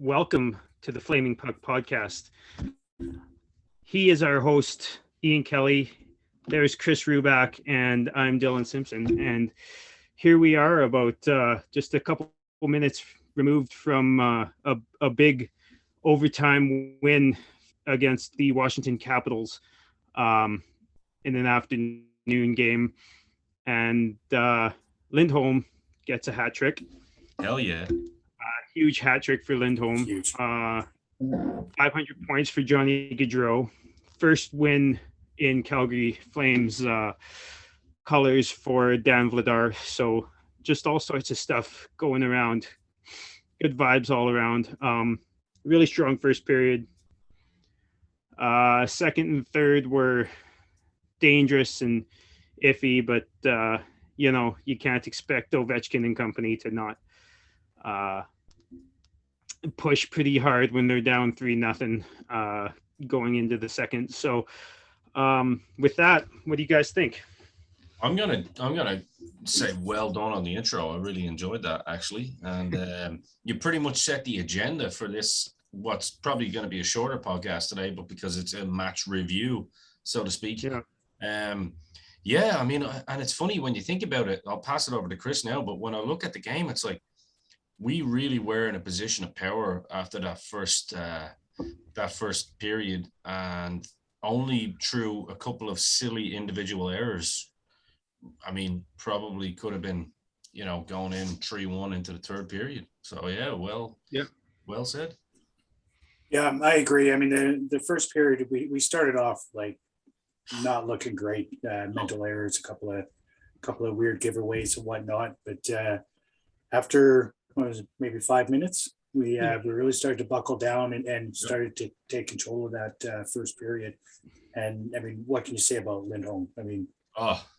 welcome to the Flaming Puck podcast. He is our host, Ian Kelly. There's Chris Ruback, and I'm Dylan Simpson. And here we are, about just a couple minutes removed from a big overtime win against the Washington Capitals in an afternoon game. And Lindholm gets a hat trick. Hell yeah. Huge hat trick for Lindholm. Huge. 500 points for Johnny Gaudreau. First win in Calgary Flames colors for Dan Vladar. So just all sorts of stuff going around. Good vibes all around. Really strong first period. Second and third were dangerous and iffy, but you can't expect Ovechkin and company to not push pretty hard when they're down 3-0 going into the second. So with that, what do you guys think? I'm gonna say well done on the intro. I really enjoyed that, actually, and you pretty much set the agenda for this, what's probably going to be a shorter podcast today, but because it's a match review, so to speak. Yeah, I mean, and it's funny when you think about it. I'll pass it over to Chris now, but when I look at the game, it's like we really were in a position of power after that first period, and only through a couple of silly individual errors. I mean, probably could have been, going in 3-1 into the third period. So well said. Yeah, I agree. I mean, the first period we started off like not looking great. Mental errors, a couple of weird giveaways and whatnot. But after maybe 5 minutes, we really started to buckle down and started to take control of that first period. And I mean, what can you say about Lindholm? I mean,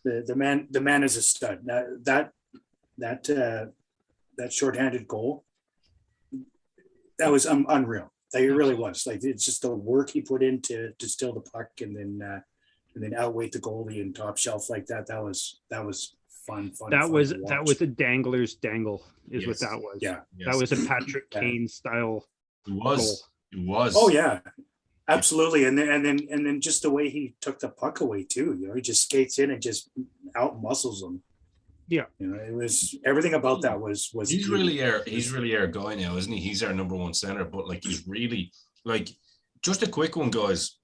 the man is a stud. That shorthanded goal, that was unreal. Like, it really was. Like, it's just the work he put in to steal the puck and then outweight the goalie and top shelf like that. That was fun. That was a dangler's dangle, is what that was. Yeah, that was a Patrick Kane style. It was. Oh yeah, absolutely. And then just the way he took the puck away too. He just skates in and just out muscles them. Yeah, it was everything about that was. He's really our guy now, isn't he? He's our number one center. But like, he's really like, just a quick one, guys.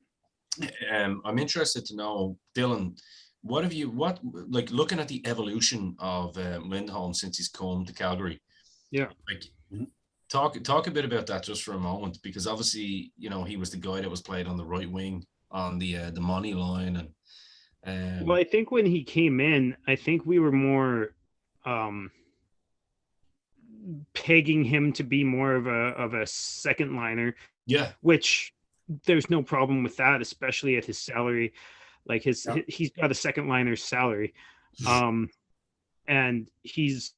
I'm interested to know, Dylan, looking at the evolution of Lindholm since he's come to Calgary? Yeah. Like, talk a bit about that just for a moment, because obviously, he was the guy that was played on the right wing on the money line, and well, I think when he came in, I think we were more pegging him to be more of a second liner. Yeah. Which there's no problem with that, especially at his salary. Like he's got a second liner's salary. And he's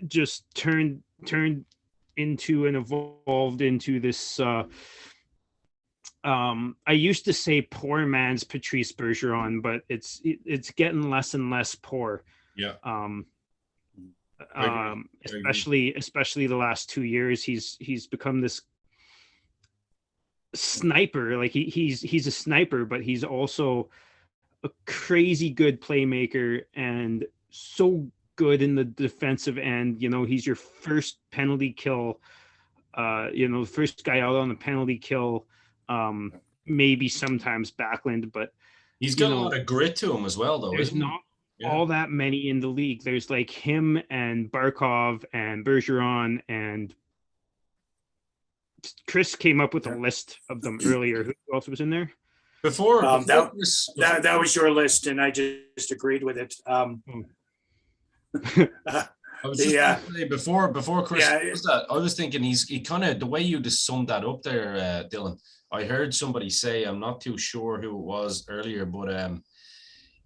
just turned into and evolved into this I used to say poor man's Patrice Bergeron, but it's getting less and less poor. Yeah. Especially the last 2 years, he's become this sniper. Like he's a sniper, but he's also a crazy good playmaker and so good in the defensive end. He's your first penalty kill. The first guy out on the penalty kill. Maybe sometimes Backlund, but he's got a lot of grit to him as well, though. There's not all that many in the league. There's like him and Barkov and Bergeron, and Chris came up with a list of them earlier. Who else was in there? Before that was your list, and I just agreed with it. I was just say before Chris that, I was thinking he kind of, the way you just summed that up there, Dylan. I heard somebody say, I'm not too sure who it was earlier, but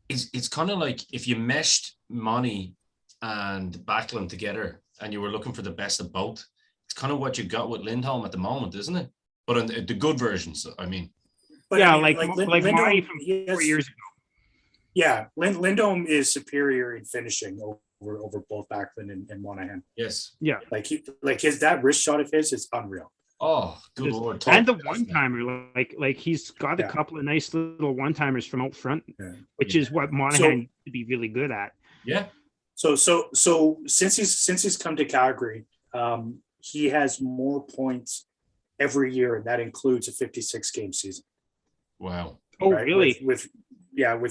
it's kind of like if you meshed Money and Backlund together and you were looking for the best of both, it's kind of what you got with Lindholm at the moment, isn't it? But in the good versions, I mean. But yeah, like Money from 4 years ago. Yeah, Lindholm is superior in finishing over both Backlund and Monahan. Yes. Yeah. Like that wrist shot of his is unreal. Oh, good Lord. And the one-timer, like he's got a Yeah. couple of nice little one-timers from out front, Yeah. which is what Monahan used to be really good at. Yeah. So since he's come to Calgary, he has more points every year, and that includes a 56-game season. Wow. Oh, Right? really? With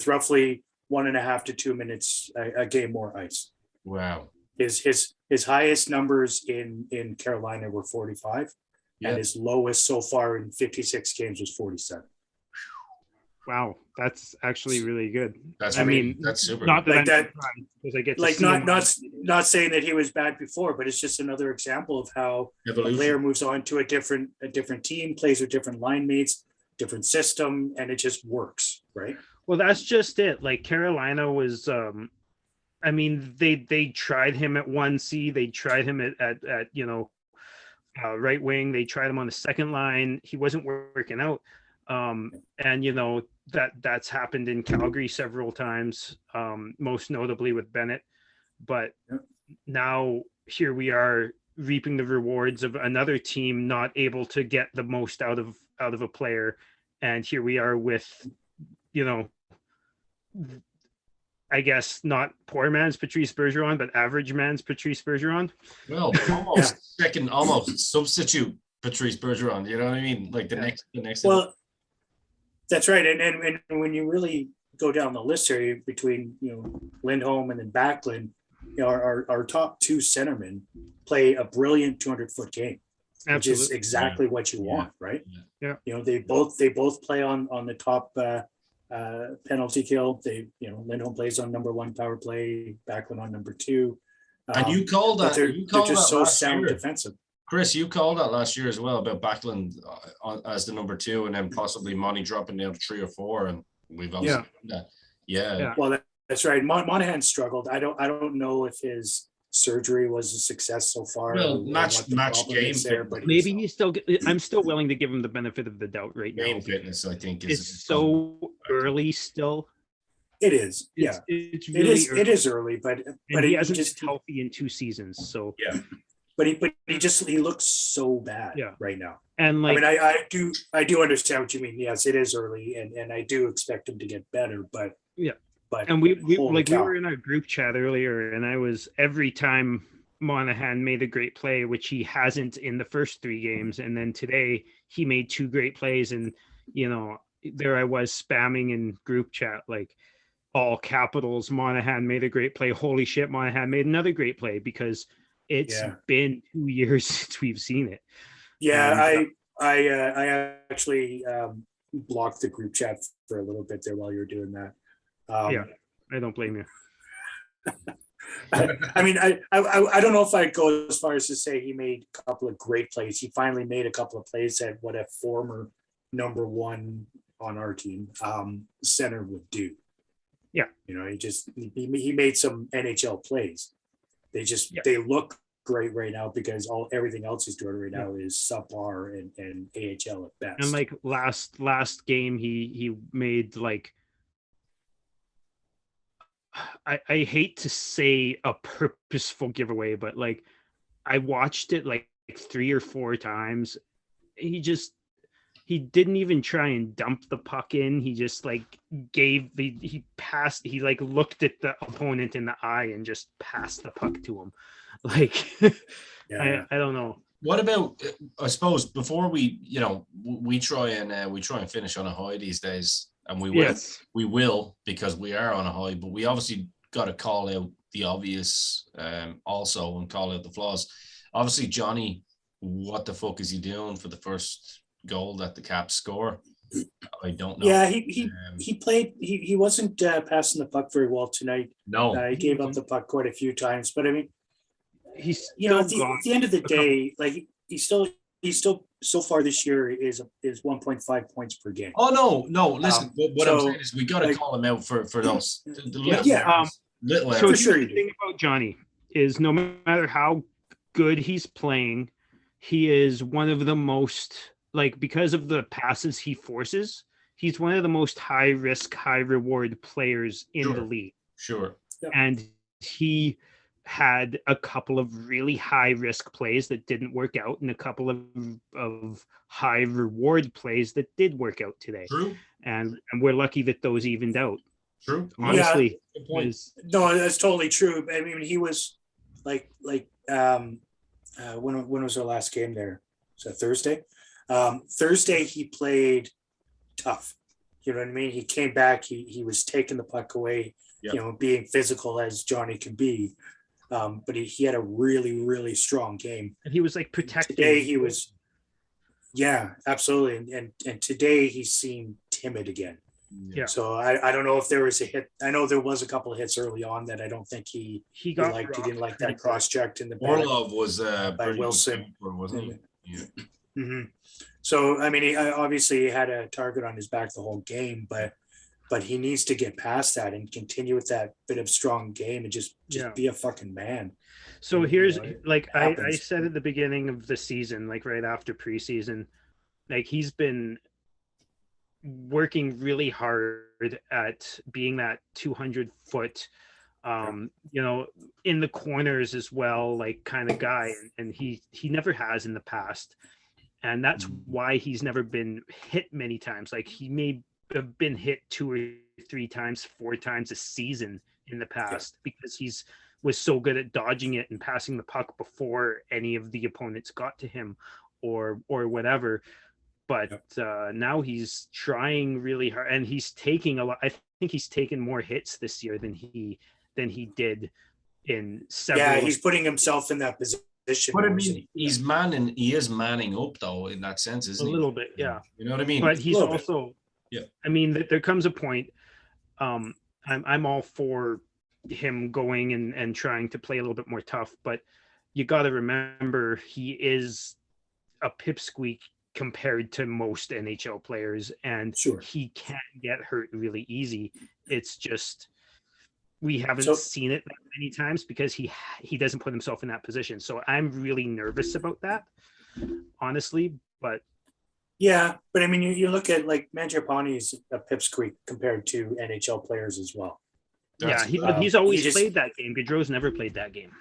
roughly 1.5 to 2 minutes a game more ice. Wow. His highest numbers in Carolina were 45, Yeah. and his lowest so far in 56 games was 47. Wow, that's actually really good. That's I mean, that's super. Not that Like I'm that- surprised, because I get to Like see him. not saying that he was bad before, but it's just another example of how a Evolution. player moves on to a different team, plays with different line mates, different system, and it just works, right? Well, that's just it. Like Carolina was, I mean, they tried him at 1C, they tried him at right wing, they tried him on the second line. He wasn't working out. And that's happened in Calgary several times, most notably with Bennett. But now here we are reaping the rewards of another team not able to get the most out of a player, and here we are with, I guess not poor man's Patrice Bergeron, but average man's Patrice Bergeron. Well, almost substitute Patrice Bergeron. You know what I mean? Like the next. Well, that's right. And when you really go down the list here between Lindholm and then Backlund, our top two centermen play a brilliant 200-foot game, which is exactly what you want, right? Yeah. They both play on the top penalty kill. Lindholm plays on number 1 power play, Backlund on number 2. And you called that. They're just so sound defensive. Chris, you called that last year as well about Backlund as the number 2, and then possibly Monty dropping down to 3 or 4, and we've obviously done that. Yeah. Well, that's right. Monahan struggled. I don't know if his surgery was a success so far. Well, match game there, but maybe he's still. I'm still willing to give him the benefit of the doubt right now. Game fitness, I think, is so early still. It is. It's really it is early, but he hasn't been healthy in 2 seasons. So yeah. But he looks so bad right now. And like, I mean, I do understand what you mean. Yes, it is early, and I do expect him to get better. But and we were in our group chat earlier, and I was every time Monahan made a great play, which he hasn't in the first 3 games, and then today he made 2 great plays, and there I was spamming in group chat like all capitals. Monahan made a great play. Holy shit, Monahan made another great play, because it's been 2 years since we've seen it. Yeah, I actually blocked the group chat for a little bit there while you were doing that. I don't blame you. I mean, I don't know if I'd go as far as to say he made a couple of great plays. He finally made a couple of plays that what a former number 1 on our team center would do. Yeah, he made some NHL plays. They look great right now because everything else he's doing right now is subpar and AHL at best. And like last game, he made like, I hate to say a purposeful giveaway, but like I watched it like 3 or 4 times. He didn't even try and dump the puck in. He just like he like looked at the opponent in the eye and just passed the puck to him. Like, I don't know. What about, I suppose, before we try and finish on a high these days, and we will because we are on a high, but we obviously got to call out the obvious also and call out the flaws. Obviously, Johnny, what the fuck is he doing for the first goal that the Caps score? I don't know. Yeah, he played. He wasn't passing the puck very well tonight. No, he gave up the puck quite a few times. But I mean, he's at the end of the day, like he's still so far this year is 1.5 points per game. Oh no! Listen, what I'm saying is we got to call him out for those. Little so the thing about Johnny is no matter how good he's playing, he is one of the most, like, because of the passes he forces, he's one of the most high risk, high reward players in the league. Sure. And he had a couple of really high risk plays that didn't work out and a couple of high reward plays that did work out today. True. And we're lucky that those evened out. True. Honestly, Good point. No, that's totally true. I mean, he was like when was our last game there? So Thursday. Thursday he played tough. You know what I mean? He came back. He was taking the puck away. Yep. You know, being physical as Johnny can be. But he had a really, really strong game. And he was like protecting. Today he was, yeah, absolutely. And today he seemed timid again. Yeah. So I don't know if there was a hit. I know there was a couple of hits early on that I don't think he didn't like that cross checked in the back. Orlov was by Wilson, wasn't he? Yeah. Mm-hmm. So I mean, he obviously had a target on his back the whole game, but he needs to get past that and continue with that bit of strong game and just be a fucking man. So here's like I said at the beginning of the season, like right after preseason, like he's been working really hard at being that 200-foot you know, in the corners as well, like kind of guy, and he never has in the past, and that's why he's never been hit many times. Like he may have been hit 2 or 3 times, 4 times a season in the past because he's was so good at dodging it and passing the puck before any of the opponents got to him or whatever. But now he's trying really hard, and he's taking a lot. I think he's taken more hits this year than he did in several. Yeah, he's putting himself in that position. But I mean, he is manning up though in that sense, isn't he? A little bit, yeah. You know what I mean? But he's also, yeah. I mean, there comes a point. I'm all for him going and trying to play a little bit more tough, but you got to remember he is a pipsqueak compared to most NHL players, and he can get hurt really easy. It's just we haven't seen it that many times because he doesn't put himself in that position. So I'm really nervous about that, honestly. But yeah, but I mean, you look at like Mangiapane is a pipsqueak compared to NHL players as well. He's always played that game. Gaudreau's never played that game.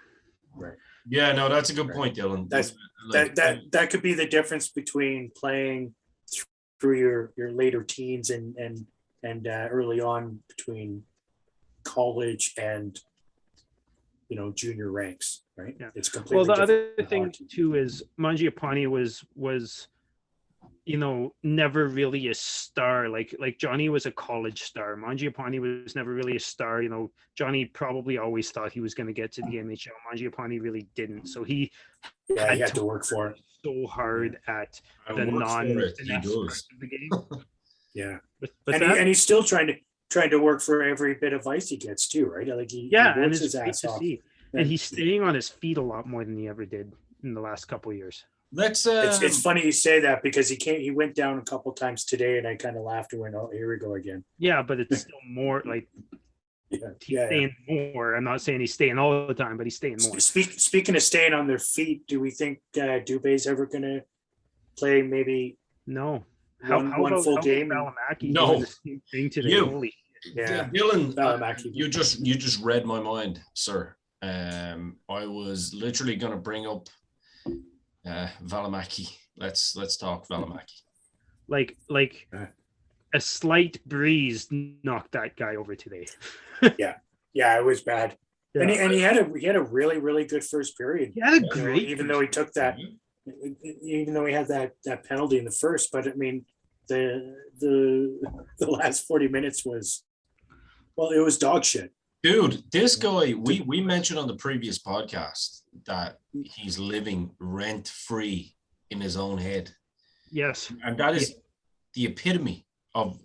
Right. Yeah, no, that's a good point, Dylan. That could be the difference between playing through your later teens and early on between college and junior ranks, right? Yeah. It's completely well. The other thing hockey. too is Mangiapane was never really a star. Like Johnny was a college star. Mangiapane was never really a star. Johnny probably always thought he was going to get to the NHL. Mangiapane really didn't. So he had to work for it so hard at the game. Yeah, but and he's still trying to work for every bit of ice he gets too, right? Like he works his ass off. And he's staying on his feet a lot more than he ever did in the last couple of years. It's funny you say that because he went down a couple times today, and I kind of laughed and went, "Oh, here we go again." Yeah, but it's still more like he's staying more. I'm not saying he's staying all the time, but he's staying more. Speaking of staying on their feet, do we think Dubé's ever going to play? Maybe no. One full game. No. Thing today. Holy Dylan, you just read my mind, sir. I was literally going to bring up Valimaki. Let's talk Valimaki. Like a slight breeze knocked that guy over today. yeah, it was bad. Yeah. And he had a really, really good first period. He had a great, even though he took that, even though he had that penalty in the first. But I mean, the last 40 minutes was, well, it was dog shit. Dude, this guy, we mentioned on the previous podcast that he's living rent-free in his own head. Yes. And that is the epitome of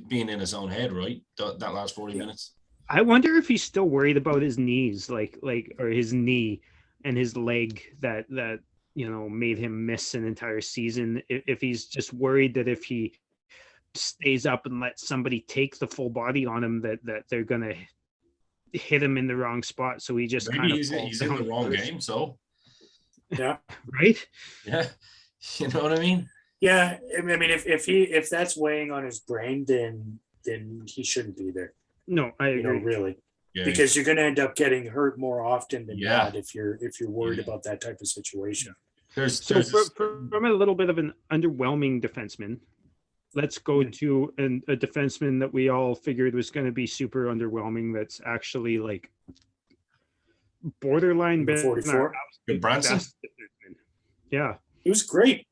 being in his own head, right? That last 40 minutes. I wonder if he's still worried about his knees, or his knee and his leg that made him miss an entire season. If he's just worried that if he stays up and lets somebody take the full body on him, that they're going to hit him in the wrong spot. So he just maybe he's in the wrong game. So yeah, right. Yeah, you know what I mean. Yeah, I mean, if that's weighing on his brain, then he shouldn't be there. No, I agree. Really. because you're going to end up getting hurt more often than Yeah. not if you're worried about that type of situation. So from a little bit of an underwhelming defenseman, let's go to a defenseman that we all figured was going to be super underwhelming. That's actually like borderline Number 44. Good Branson. Yeah, It was great.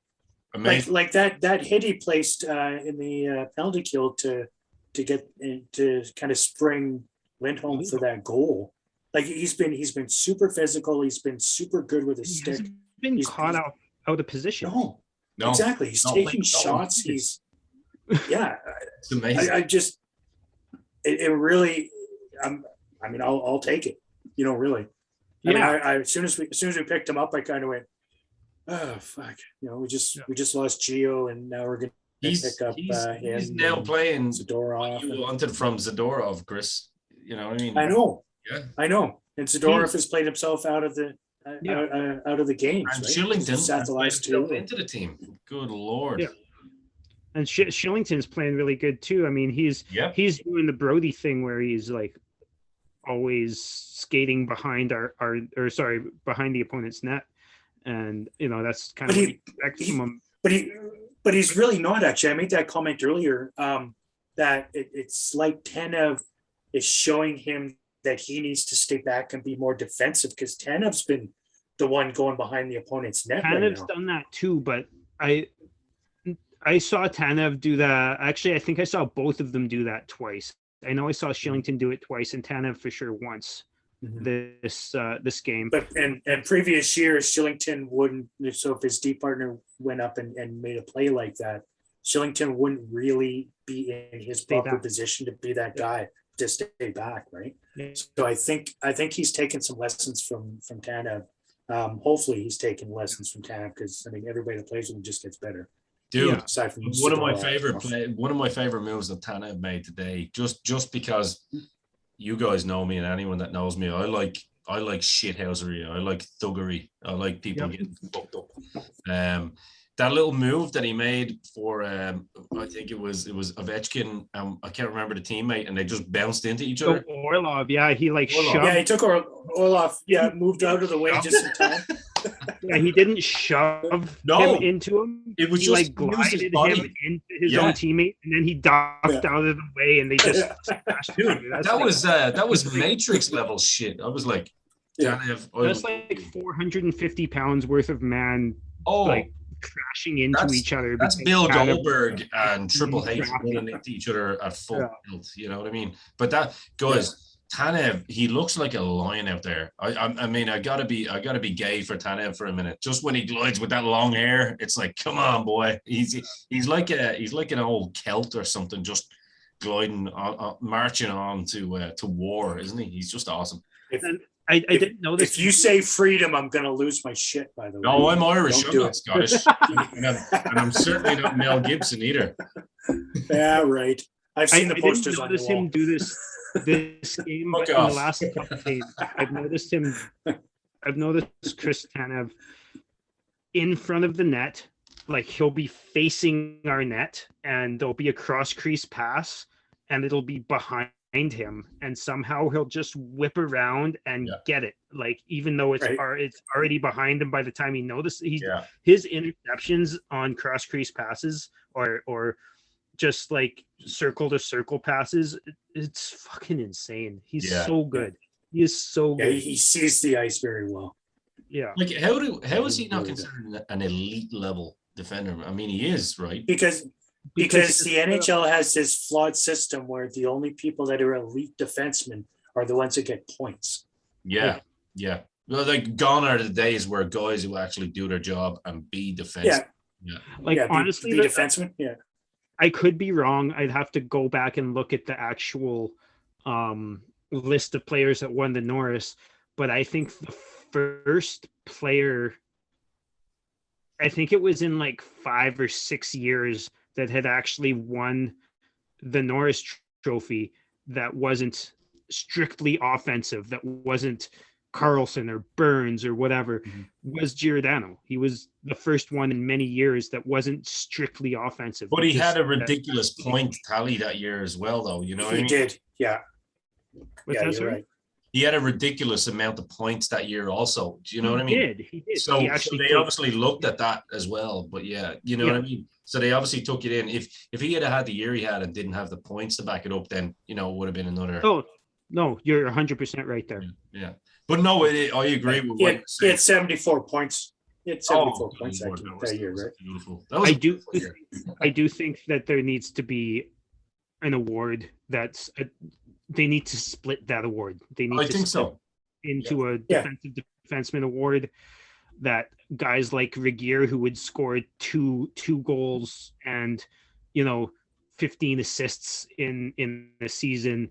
Amazing. Like that hit he placed in the penalty kill to get to kind of spring Lindholm for that goal. Like he's been super physical. He's been super good with his stick. Been caught out of position. No, exactly. He's taking shots. He's it's amazing. I just it really. I'll take it. Really. I mean, I as soon as we picked him up, I kind of went, oh fuck. We just lost Gio, and now we're gonna pick up him. He's now playing Zadorov. What you wanted from Zadorov, Chris. You know what I mean? I know. Yeah. I know. And Zadorov has played himself out of the out of the games. And right? Shillington sat the last two into the team. Good Lord. Yeah. And Shillington's playing really good too. I mean, he's doing the Brody thing where he's like always skating behind behind the opponent's net, and that's kind of what you expect from him. But he's really not, actually. I made that comment earlier that it's like Tanev is showing him that he needs to stay back and be more defensive, because Tanev's been the one going behind the opponent's net. Tanev's done that too, but I saw Tanev do that. Actually, I think I saw both of them do that twice. I know I saw Shillington do it twice, and Tanev for sure once this game. But and previous years, Shillington wouldn't. So if his D partner went up and made a play like that, Shillington wouldn't really be in his proper position to be that guy to stay back, right? Yeah. So I think he's taken some lessons from Tanev. Hopefully, he's taken lessons from Tanev, because everybody that plays with him just gets better. Dude, aside from one of my favorite moves that Tanev made today, just because you guys know me, and anyone that knows me, I like shithousery, I like thuggery, I like people getting fucked up. That little move that he made for I think it was Ovechkin, I can't remember the teammate, and they just bounced into each other. Orlov, he shoved. Yeah, he took Orlov, moved out of the way just in time. Yeah, he didn't shove him into him. It was he just glided him into his own teamite, and then he ducked out of the way, and they just smashed him. That was Matrix level shit. I was like, that's like 450 pounds worth of man, crashing into each other. That's Bill Goldberg and Triple H running into each other at full tilt. You know what I mean? But that Tanev, he looks like a lion out there. I mean, I gotta be gay for Tanev for a minute. Just when he glides with that long hair, it's like, come on, boy. He's like an old Celt or something, just gliding on, marching on to war, isn't he? He's just awesome. I didn't know this. If you say freedom, I'm going to lose my shit, by the way. No, I'm Irish. I'm not Scottish. and I'm certainly not Mel Gibson either. Yeah, right. I've seen the posters on the wall. Him do this game, but in the last couple of days, I've noticed Chris Tanev in front of the net. Like, he'll be facing our net, and there'll be a cross crease pass, and it'll be behind him, and somehow he'll just whip around and get it, like, even though it's already behind him by the time he notices. His interceptions on cross crease passes or just like circle to circle passes, it's fucking insane. He's so good. He is so good. He sees the ice very well. Yeah. Like, how is he not considered an elite level defender? I mean, he is, right? Because the NHL has this flawed system where the only people that are elite defensemen are the ones that get points. Yeah. Well, like, gone are the days where guys who actually do their job and be defensemen. Like, honestly, be defensemen. Yeah. I could be wrong. I'd have to go back and look at the actual list of players that won the Norris. But I think the first player, I think it was in like 5 or 6 years, that had actually won the Norris Trophy that wasn't strictly offensive, that wasn't Carlson or Burns or whatever, was Giordano. He was the first one in many years that wasn't strictly offensive. But he had a ridiculous point tally that year as well, though. You know what I mean? He did, yeah. You're right. he had a ridiculous amount of points that year also. Do you know what I mean? He did. So, He so actually they played. obviously looked at that as well. But yeah, you know what I mean? So they obviously took it in. If he had the year he had and didn't have the points to back it up, then, you know, it would have been another. Oh, no, you're 100% right there. Yeah. But no, I agree with what you He had 74 points. He had 74 points Lord, that year, right? Beautiful. That was I do think that there needs to be an award they need to split that award. They need I to think split so. into a defensive defenseman award, that guys like Regier, who would score two goals and, you know, 15 assists in a season,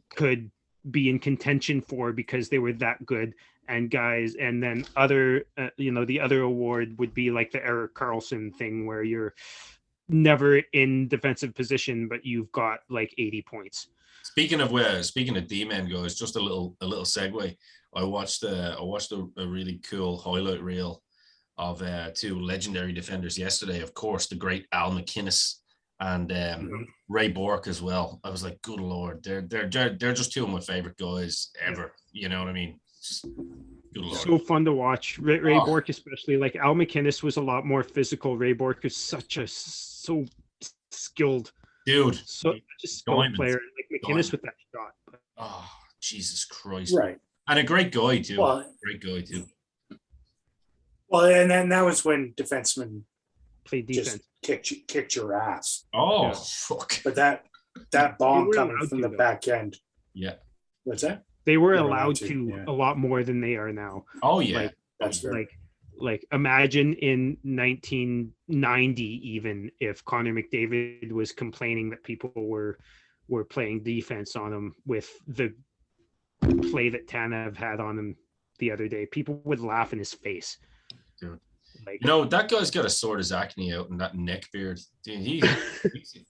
could be in contention for, because they were that good. And then other the other award would be like the Erik Karlsson thing, where you're never in defensive position but you've got like 80 points. Speaking of D-men, guys, just a little segue. I watched a really cool highlight reel of two legendary defenders yesterday. Of course, the great Al McInnes and Ray Bourque as well. I was like, good Lord, they're just two of my favorite guys ever. You know what I mean? Just, good Lord. So fun to watch. Ray Bourque, especially. Like, Al McInnes was a lot more physical. Ray Bourque is so skilled. Dude. So such a skilled player. Like McInnes with that shot. Oh, Jesus Christ. Right. And a great guy too. Well, Well, and then that was when defensemen played defense, just kicked your ass. Oh, fuck. But that bomb coming from the back end. Yeah. What's that? They were allowed to a lot more than they are now. Oh yeah. Like, that's like imagine in 1990, even if Connor McDavid was complaining that people were playing defense on him with the play that Tanev had on him the other day, people would laugh in his face. Dude. Like, you know, that guy's got to sort his acne out and that neck beard. Dude,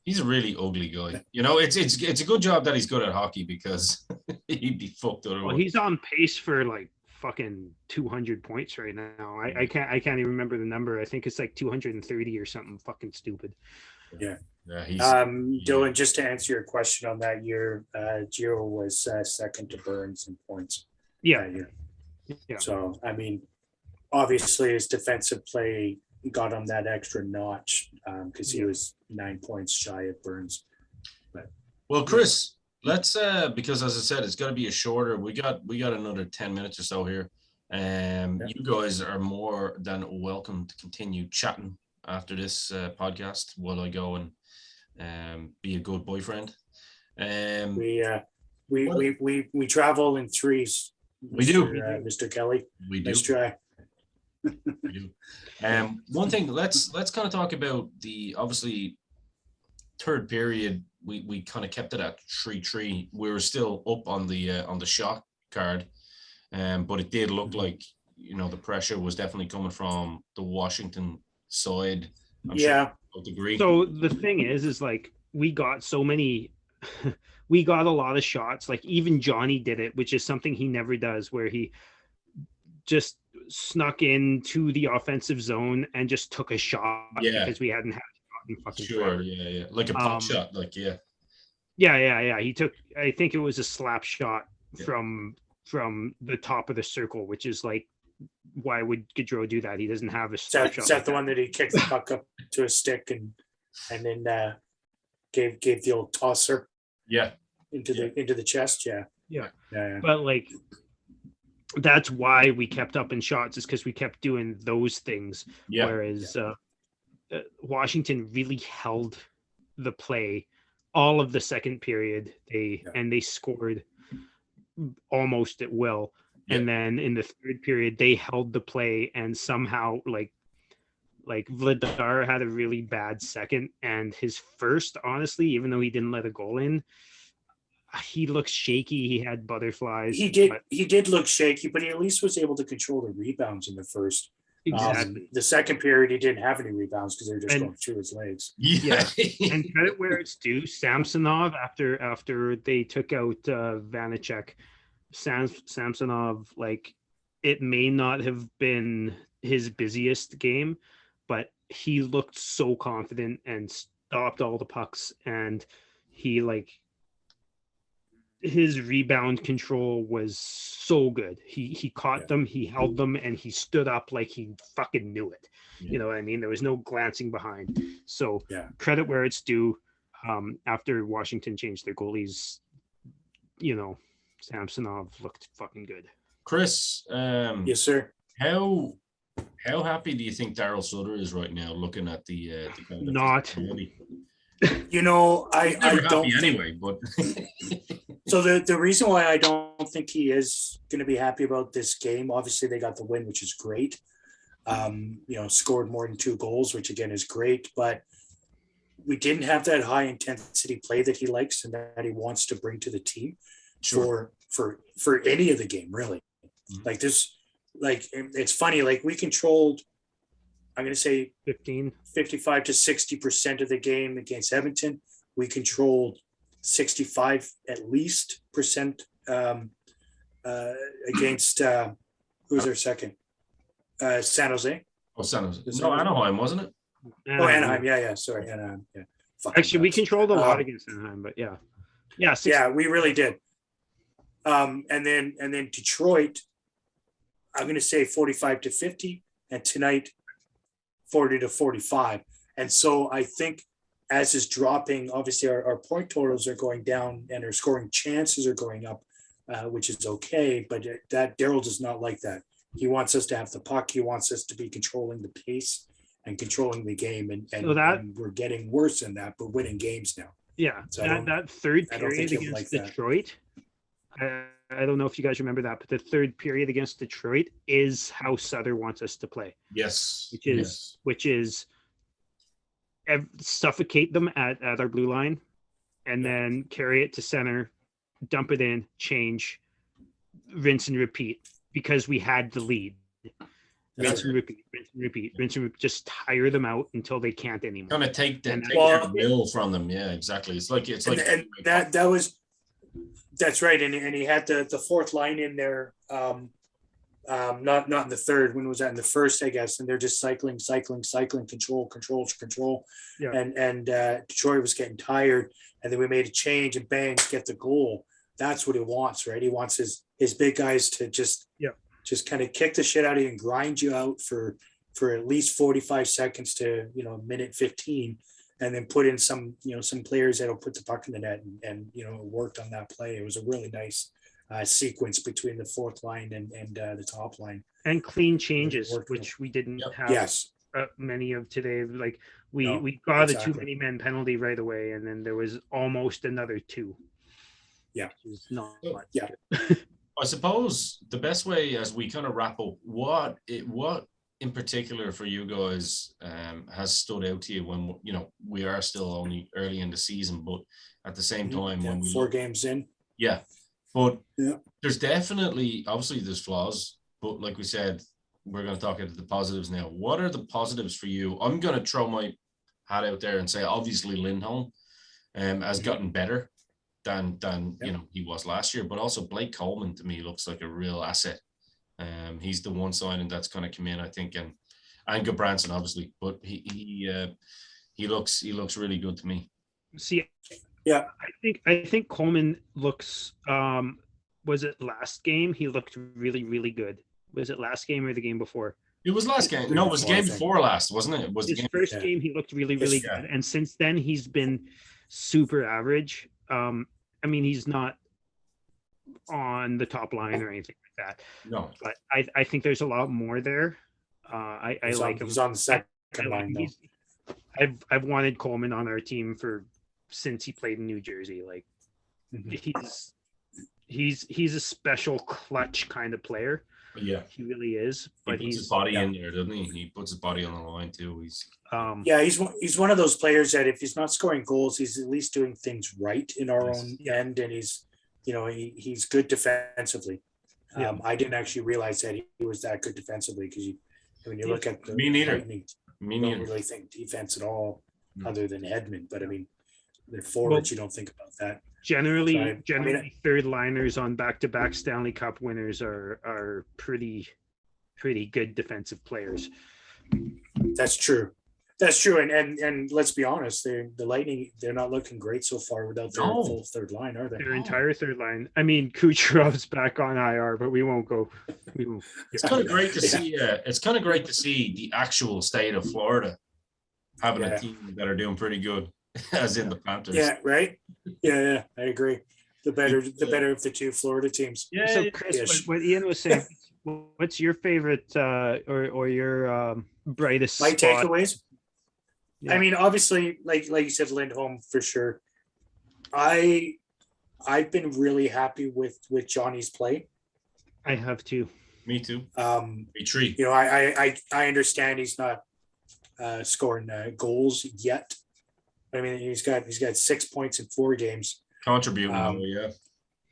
he's a really ugly guy. You know, it's a good job that he's good at hockey, because he'd be fucked otherwise. Well, he's on pace for like fucking 200 points right now. I can't even remember the number. I think it's like 230 or something fucking stupid. Yeah. Dylan, just to answer your question on that year, Gio was second to Burns in points. Yeah. So, I mean, obviously his defensive play got him that extra notch, because he was 9 points shy of Burns. Well, Chris, let's because as I said, it's got to be a shorter. We got another 10 minutes or so here. You guys are more than welcome to continue chatting after this podcast while I go and be a good boyfriend. We travel in threes. We do, Mr. Kelly. We do. Nice try. We do. One thing, let's kind of talk about the obviously third period. We kind of kept it at 3-3. We were still up on the shot card, but it did look like, you know, the pressure was definitely coming from the Washington side. I'm sure you'll agree. So the thing is like, we got so many. We got a lot of shots. Like, even Johnny did it, which is something he never does, where he just snuck into the offensive zone and just took a shot because we hadn't had a shot in fucking forever. Like a pop shot, like He took, I think it was a slap shot from the top of the circle, which is like, why would Gaudreau do that? He doesn't have a slap shot. Is that the one that he kicked the puck up to a stick and then gave the old tosser? Into the chest. Yeah. But like, that's why we kept up in shots, is because we kept doing those things. Whereas Washington really held the play all of the second period. They scored almost at will. And then in the third period, they held the play, and somehow like Vladar had a really bad second, and his first, honestly, even though he didn't let a goal in, he looked shaky. He had butterflies. He did look shaky, but he at least was able to control the rebounds in the first. Exactly. The second period, he didn't have any rebounds because they were just going through his legs. And credit where it's due, Samsonov, after they took out Vanacek, Samsonov, like, it may not have been his busiest game, but he looked so confident and stopped all the pucks, and he his rebound control was so good. He caught them, he held them, and he stood up like he fucking knew it. Yeah. You know what I mean? There was no glancing behind. So Yeah. credit where it's due. After Washington changed their goalies, you know, Samsonov looked fucking good. Chris, Yes, sir. how happy do you think Daryl Sutter is right now, looking at the kind of Not. physicality? You know, I Never don't happy think, anyway, but so the reason why I don't think he is going to be happy about this game, obviously they got the win, which is great. You know, scored more than 2 goals, which again is great, but we didn't have that high intensity play that he likes and that he wants to bring to the team for any of the game, really. Mhm. Like this, like it's funny, like we controlled, I'm going to say 55 to 60% of the game against Edmonton. We controlled 65 at least percent against who's our second? San Jose. oh, San Jose. No, Anaheim, wasn't it? Oh, Anaheim. Yeah. Sorry, Anaheim. Yeah. Actually, we controlled a lot against Anaheim, but yeah. Yeah, we really did. And then Detroit, I'm going to say 45 to 50, and tonight 40 to 45. And so I think as is dropping, obviously our point totals are going down and our scoring chances are going up, which is okay. But that Daryl does not like that. He wants us to have the puck. He wants us to be controlling the pace and controlling the game. And we're getting worse in that, but winning games now. Yeah, So that third period he'll against like that. Detroit, I don't know if you guys remember that, but the third period against Detroit is how Sutter wants us to play. Yes. Which is suffocate them at our blue line, and then carry it to center, dump it in, change, rinse and repeat, because we had the lead. Rinse and repeat. Just tire them out until they can't anymore. Kind of take their will from them. Yeah, exactly. It's like that's right. And he had the fourth line in there. Not in the third. When was that? In the first, I guess. And they're just cycling, control. Yeah. And Detroit was getting tired, and then we made a change and bang, get the goal. That's what he wants, right? He wants his big guys to just kind of kick the shit out of you and grind you out for at least 45 seconds to minute 15, and then put in some players that'll put the puck in the net, and it worked on that play. It was a really nice sequence between the fourth line and the top line, and clean changes, which we didn't have many of today. Like we got a too many men penalty right away, and then there was almost another 2. Yeah, which is not much. Yeah. I suppose the best way, as we kind of wrap up, what in particular for you guys has stood out to you when we are still only early in the season, but at the same time when we 4 games in. Yeah, but there's definitely, obviously there's flaws, but like we said, we're going to talk about the positives now. What are the positives for you? I'm going to throw my hat out there and say obviously Lindholm has gotten better than he was last year, but also Blake Coleman to me looks like a real asset. He's the one signing that's kind of come in, I think, and Goodbranson obviously, but he looks really good to me. See, yeah, I think Coleman looks. Was it last game? He looked really, really good. Was it last game or the game before? It was last game. No, it was the game before last, wasn't it? It was his first game. He looked really, really good, and since then he's been super average. I mean, he's not on the top line or anything like that. No, but I think there's a lot more there. I like him. He's on the second line. I've wanted Coleman on our team since he played in New Jersey. Like he's a special clutch kind of player. Yeah, he really is. But he puts his body in there, doesn't he? He puts his body on the line too. He's one of those players that if he's not scoring goals, he's at least doing things right in our own end, and he's good defensively. I didn't actually realize that he was that good defensively, because when you look at the me neither. You don't really think defense at all, other than Edmund. But I mean, they're forwards. You don't think about that. Generally, third liners on back-to-back Stanley Cup winners are pretty good defensive players. That's true. That's true, and let's be honest, the Lightning, they're not looking great so far without their No. full third line, are they? Their entire third line. I mean, Kucherov's back on IR, but we won't go. We won't. It's kind of great to see. It's kind of great to see the actual state of Florida having a team that are doing pretty good, as in the Panthers. Yeah, right. Yeah, I agree. The better of the two Florida teams. Yeah. So, Chris, what Ian was saying, what's your favorite or your brightest My spot? takeaways. Yeah. I mean, obviously, like you said, Lindholm for sure. I've been really happy with Johnny's play. I have too. Me too. Me tree. You know, I understand he's not scoring goals yet. I mean, he's got 6 points in 4 games. Contributing, yeah.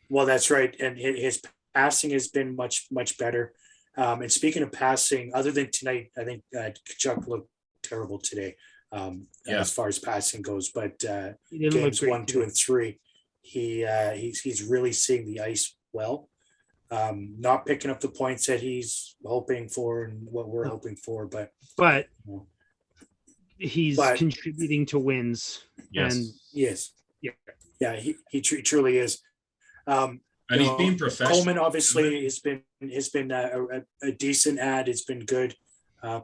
Well, that's right, and his passing has been much better. And speaking of passing, other than tonight, I think Kachuk looked terrible today. As far as passing goes, but games 1, 2, and 3, he's really seeing the ice well. Not picking up the points that he's hoping for and what we're hoping for, but he's contributing to wins. Yes. And yes, he truly is. And he's been professional. Coleman obviously has been a decent ad. It's been good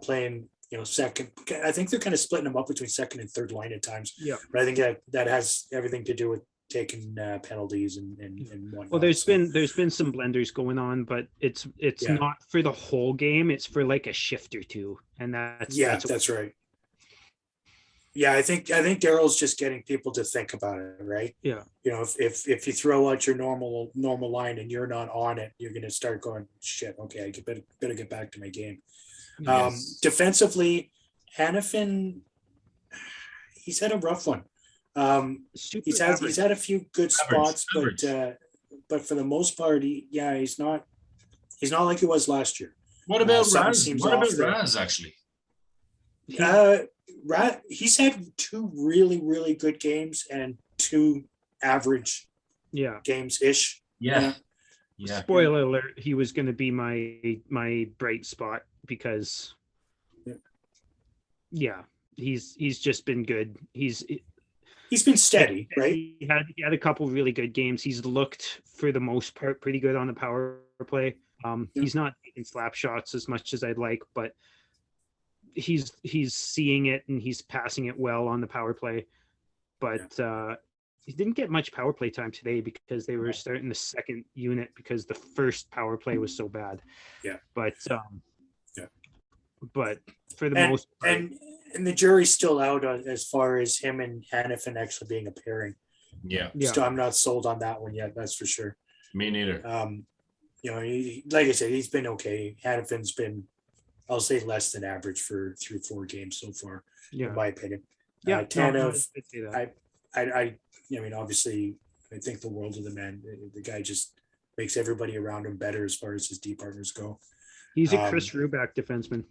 playing. You know, second. I think they're kind of splitting them up between second and third line at times. Yeah, but I think that has everything to do with taking penalties and whatnot. Well, there's been some blenders going on, but it's not for the whole game. It's for like a shift or two, and that's right. Yeah, I think Daryl's just getting people to think about it, right? Yeah. You know, if you throw out your normal line and you're not on it, you're going to start going, shit. Okay, I better get back to my game. Yes. Defensively, Hanifin, he's had a rough one. He's had a few good spots, but for the most part, he's not like he was last year. What about Raz? What about Raz actually? He's had 2 really, really good games and 2 average games ish. Yeah. Spoiler alert, he was going to be my bright spot because he's just been good. He's been steady, right? He had a couple really good games. He's looked for the most part pretty good on the power play. He's not taking slap shots as much as I'd like, but he's seeing it and he's passing it well on the power play. But he didn't get much power play time today because they were starting the second unit because the first power play was so bad. Yeah. But for the most part, and the jury's still out as far as him and Hanifin actually being a pairing. Yeah. So I'm not sold on that one yet. That's for sure. Me neither. You know, like I said, he's been okay. Hanifin's been, I'll say, less than average for 3-4 games so far, in my opinion. Yeah. Tanev, I mean, obviously, I think the world of the man. The guy just makes everybody around him better as far as his D partners go. He's a Chris Ruback defenseman.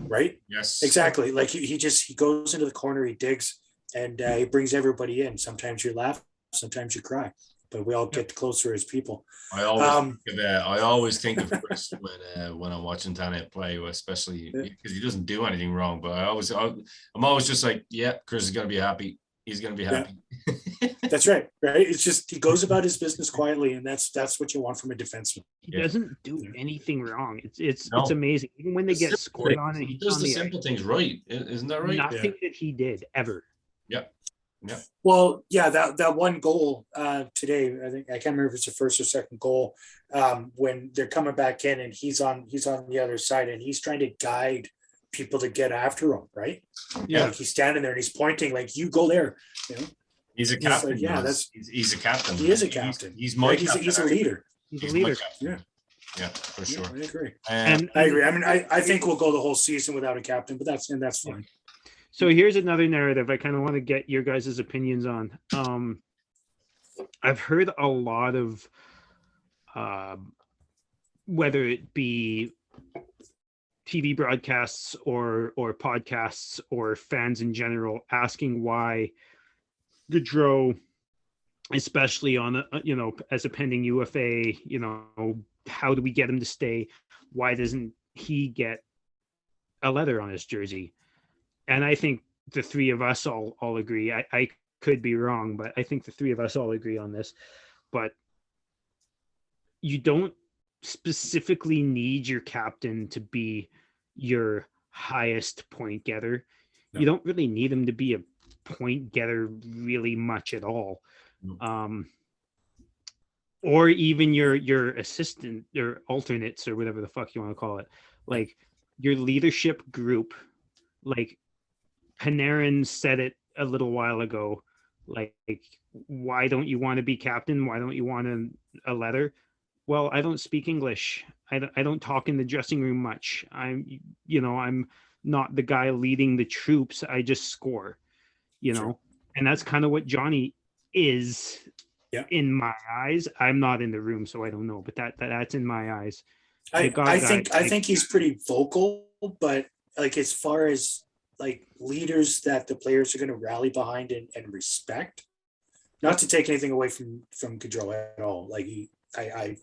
Right? Yes. Exactly. Like he goes into the corner, he digs, and he brings everybody in. Sometimes you laugh, sometimes you cry, but we all get closer as people. I always think of Chris when I'm watching Tanev play, especially because he doesn't do anything wrong. But I'm always just like, Chris is gonna be happy. He's gonna be happy. That's right. It's just he goes about his business quietly, and that's what you want from a defenseman. He doesn't do anything wrong. It's amazing. Even when they get scored on, and he does the simple things right. Isn't that right? Nothing that he did ever. Yeah. Well, that one goal today, I can't remember if it's the first or second goal, when they're coming back in and he's on the other side and he's trying to guide people to get after him, right? Yeah. Like he's standing there and he's pointing like, you go there, you know. He's a captain. Like, he's a captain. He is a captain. He's my captain. He's a leader. He's a leader. Yeah, for sure. I agree. And I agree. I mean, I think we'll go the whole season without a captain, but that's fine. So here's another narrative I kind of want to get your guys' opinions on. I've heard a lot of, whether it be TV broadcasts or podcasts or fans in general, asking why Gaudreau, especially on as a pending UFA, how do we get him to stay? Why doesn't he get a leather on his jersey? and I think the three of us all agree. I could be wrong, but I think the three of us all agree on this. But you don't specifically need your captain to be your highest point getter. No. You don't really need him to be a point getter really much at all. No. Or even your assistant or alternates or whatever the fuck you want to call it. Like your leadership group, like Panarin said it a little while ago, like why don't you want to be captain? Why don't you want a letter? Well, I don't speak English. I don't talk in the dressing room much. I'm not the guy leading the troops. I just score, Sure. and that's kind of what Johnny is in my eyes. I'm not in the room, so I don't know, but that's in my eyes. I think he's pretty vocal, but like as far as like leaders that the players are going to rally behind and respect, not to take anything away from Gaudreau at all. Like I'm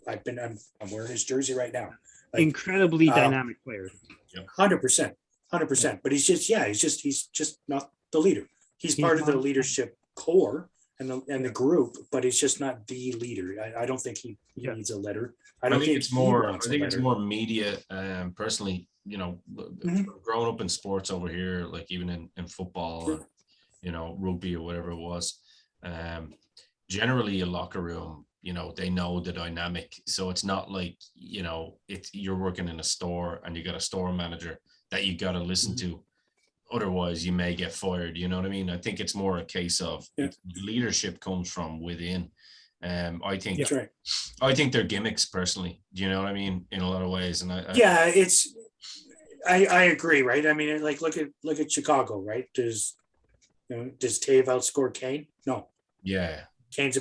wearing his jersey right now. Like, incredibly dynamic player. 100%. But he's just not the leader. He's part of the leadership core and the group, but he's just not the leader. I don't think he needs a letter. I think it's more media. Personally, growing up in sports over here, like even in football, or, rugby or whatever it was, generally a locker room, they know the dynamic. So it's not like, you're working in a store and you got a store manager that you got to listen to. Otherwise, you may get fired. You know what I mean? I think it's more a case of leadership comes from within. I think that's right. I think they're gimmicks personally. Do you know what I mean? In a lot of ways, and I agree, right? I mean, like look at Chicago, right? Does Taves outscore Kane? No. Yeah. Kane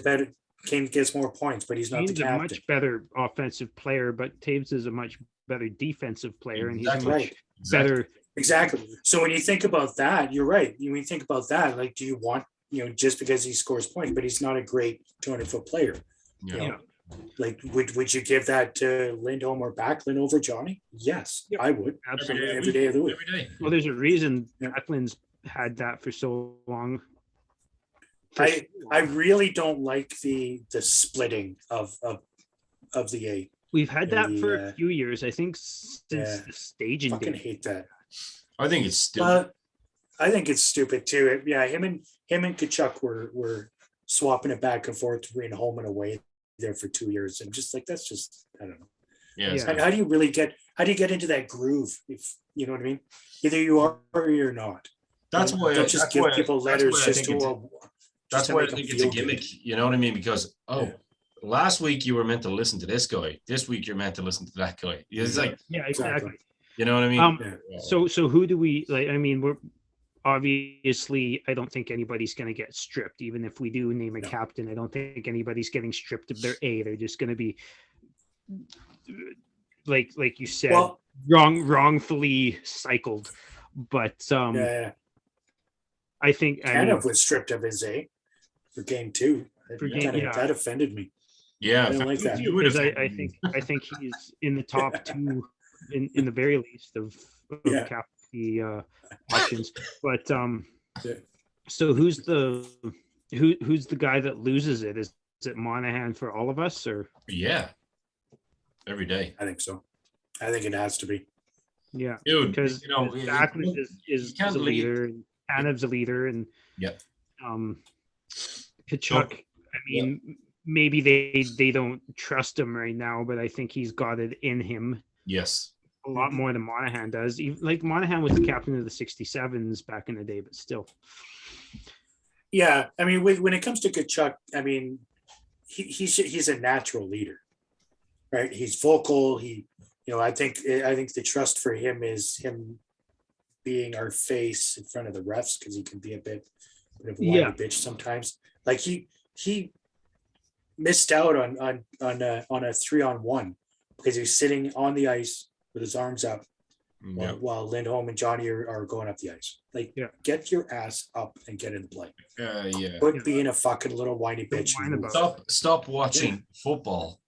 gets more points, but he's not the captain. A much better offensive player, but Taves is a much better defensive player, and he's much better. Exactly. So when you think about that, you're right. When you think about that, like, do you want, just because he scores points, but he's not a great 200-foot player? Yeah. Like, would you give that to Lindholm or Backlund over Johnny? Yes, I would. Absolutely. Every day of the week. Every day. Well, there's a reason Backlund's had that for so long. I really don't like the splitting of the eight. We've had that for a few years, I think, since the staging. I fucking hate that. I think it's stupid. I think it's stupid too. Yeah, him and Kachuk were swapping it back and forth between home and away there for 2 years, and just like that's just, I don't know. Yeah. How do you get into that groove? If you know what I mean, either you are or you're not. That's why don't just give people letters just to. That's why I think it's a gimmick. You know what I mean? Because last week you were meant to listen to this guy. This week you're meant to listen to that guy. It's like exactly. You know what I mean? So who do we like? I mean, we're obviously, I don't think anybody's going to get stripped. Even if we do name a captain, I don't think anybody's getting stripped of their A. They're just going to be like you said, wrongfully cycled. But I think Tanev was stripped of his A for game 2. That offended me. Yeah, I don't like that. I think he's in the top 2 in the very least of captaincy options. But so who's the guy that loses it? Is it Monahan for all of us, or? Yeah, every day. I think so. I think it has to be. Yeah, dude, because Backlund is a leader, and Tanev's a leader, and Kachuk. I mean, maybe they don't trust him right now, but I think he's got it in him. Yes, a lot more than Monahan does. Like Monahan was the captain of the 67s back in the day, but still. Yeah, I mean, when it comes to Kachuk, I mean, he's a natural leader, right? He's vocal. I think the trust for him is him being our face in front of the refs, because he can be a bit of a whiny bitch sometimes. Like he missed out on a 3-on-1 because he's sitting on the ice with his arms up while Lindholm and Johnny are going up the ice. Like, get your ass up and get in play. Quit being a fucking little whiny bitch. Stop watching football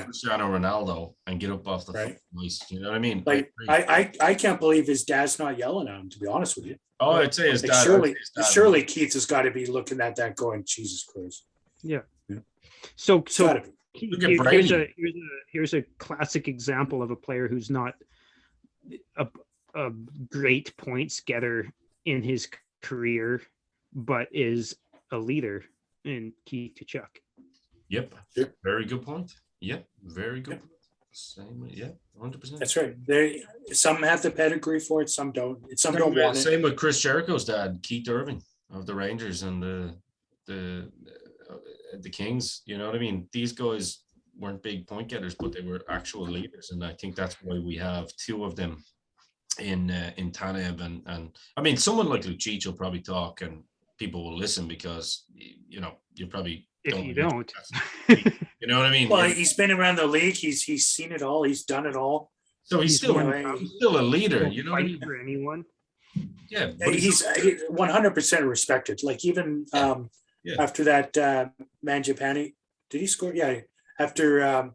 Cristiano Ronaldo and get up off the ice. You know what I mean? Like I can't believe his dad's not yelling at him, to be honest with you. Oh, I'd say his dad. Surely Keith has got to be looking at that going, Jesus Christ. Yeah. So here's a classic example of a player who's not a great points getter in his career, but is a leader in Keith Tkachuk. Yep. Very good point. Yep. Very good. Same. Yeah. 100%. That's right. Some have the pedigree for it. Some don't. Some don't want it. Same with Chris Jericho's dad, Keith Irving of the Rangers and the Kings. You know what I mean? These guys weren't big point getters, but they were actual leaders, and I think that's why we have two of them in Tanev and I mean, someone like Lucic will probably talk and people will listen because you probably if you don't. You know what I mean? Well, he's been around the league. He's seen it all. He's done it all. So he's still a leader. You know what I mean? For anyone. Yeah, but he's 100% respected. Like even after that Mangiapane, did he score? Yeah, after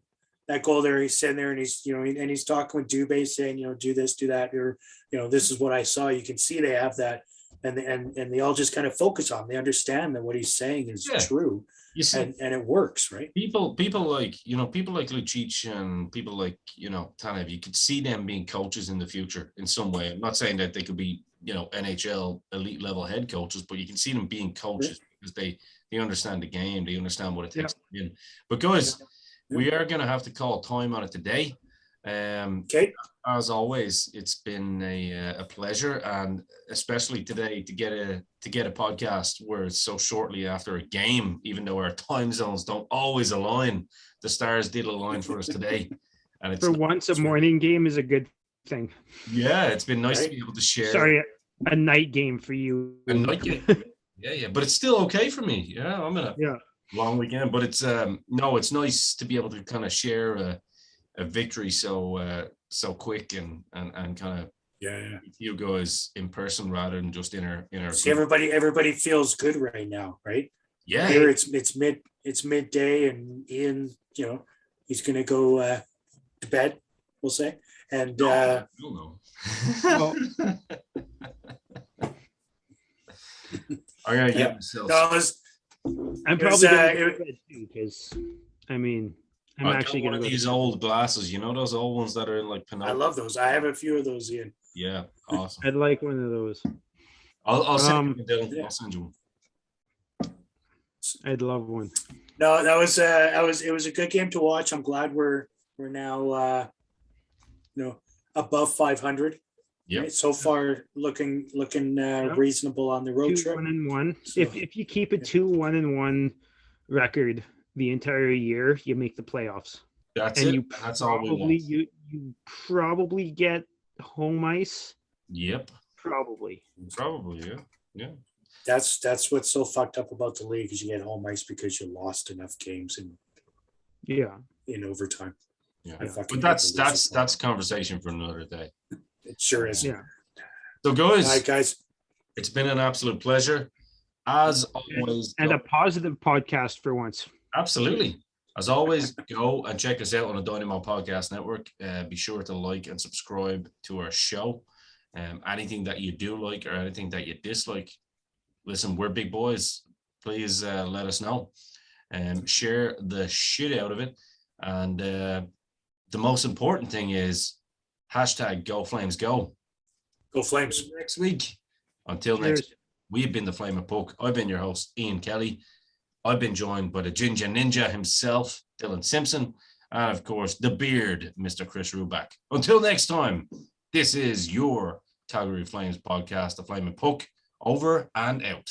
that goal there, he's sitting there and he's talking with Dubé saying, do this, do that, or this is what I saw. You can see they have that, and they all just kind of focus on. They understand that what he's saying is true. You see, and it works, right? People like Lucic and people like Tanev, you could see them being coaches in the future in some way. I'm not saying that they could be NHL elite level head coaches, but you can see them being coaches because they understand the game, they understand what it takes to win. But guys, we are going to have to call time on it today. Okay. As always, it's been a pleasure, and especially today to get a podcast where it's so shortly after a game, even though our time zones don't always align. The stars did align for us today, and it's for once a morning game is a good thing. Yeah, it's been nice to be able to share. Sorry, a night game for you. A night game. yeah, but it's still okay for me. Yeah, I'm in a long weekend, but it's it's nice to be able to kind of share a victory so quick and kind of you guys in person rather than just in our see, everybody feels good right now, right? Yeah, here it's midday and Ian he's gonna go to bed, we'll say, and well, I'm gonna get myself. I'm probably gonna go to bed too, because I mean I'm actually going to these old glasses, those old ones that are in like Pinocchio. I love those. I have a few of those, Ian. Yeah, awesome. I'd like one of those. I'll send you one. I'll send you one. I'd love one. No, it was a good game to watch. I'm glad we're now above 500. Yeah. Right? So far looking reasonable on the road trip. 1-1. So. If you keep a 2-1-1 record the entire year, you make the playoffs. That's it. That's all we want. You probably get home ice. Yep. Probably, yeah. That's what's so fucked up about the league is you get home ice because you lost enough games in overtime. Yeah. But that's a conversation for another day. It sure is. Yeah. So guys, all right, guys. It's been an absolute pleasure. As always. And a positive podcast for once. Absolutely. As always, go and check us out on the Dynamo Podcast Network. Be sure to like and subscribe to our show. Anything that you do like or anything that you dislike, listen, we're big boys. Please let us know. Share the shit out of it. And the most important thing is #GoFlamesGo. Go Flames. Next week. Until next week, we've been the Flaming Puck. I've been your host, Ian Kelly. I've been joined by the Ginger Ninja himself, Dylan Simpson, and of course, the beard, Mr. Chris Ruback. Until next time, this is your Calgary Flames podcast, The Flaming Puck, over and out.